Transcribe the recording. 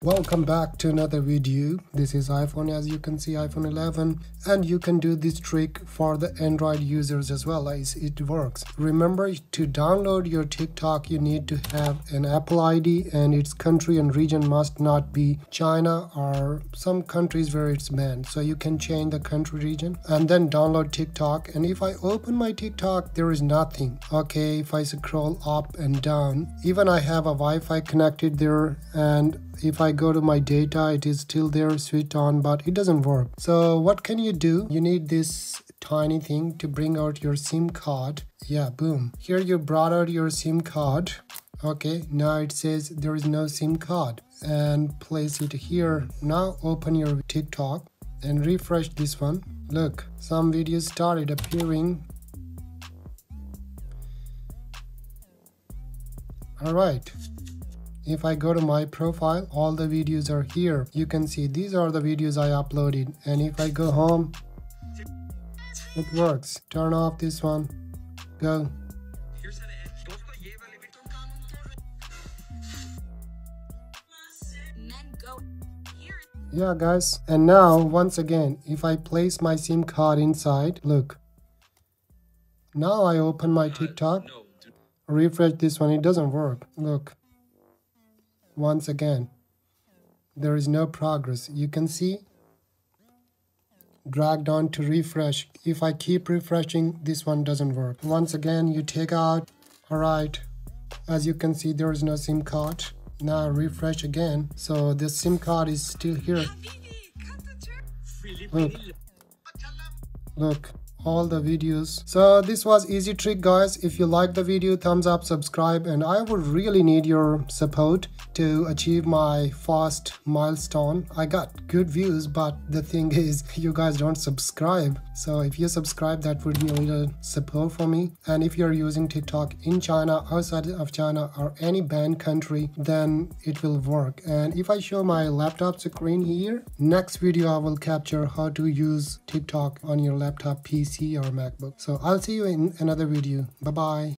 Welcome back to another video. This is iPhone, as you can see, iPhone 11, and you can do this trick for the Android users as well. As it works. Remember, to download your TikTok you need to have an Apple ID, and its country and region must not be China or some countries where it's banned. So you can change the country region and then download TikTok. And if I open my TikTok, there is nothing. Okay, if I scroll up and down, even I have a Wi-Fi connected there, and if I go to my data, it is still there, switched on, but it doesn't work. So what can you do? You need this tiny thing to bring out your SIM card. Yeah, boom. Here you brought out your SIM card. Okay, now it says there is no SIM card. And place it here. Now open your TikTok and refresh this one. Look, some videos started appearing. Alright. If I go to my profile, all the videos are here. You can see these are the videos I uploaded. And if I go home, it works. Turn off this one. Go. Yeah, guys. And now, once again, if I place my SIM card inside, look. Now I open my TikTok. Refresh this one. It doesn't work. Look. Once again, there is no progress. You can see, drag down to refresh. If I keep refreshing, this one doesn't work. Once again, you take out. All right, as you can see, there is no SIM card. Now refresh again. So the SIM card is still here. Look, all the videos. So this was easy trick, guys. If you like the video, thumbs up, subscribe, and I would really need your support to achieve my first milestone. I got good views, but the thing is, you guys don't subscribe. So if you subscribe, that would be a little support for me. And if you're using TikTok in China, outside of China, or any banned country, then it will work. And if I show my laptop screen here, next video I will capture how to use TikTok on your laptop, PC or MacBook. So I'll see you in another video. Bye bye.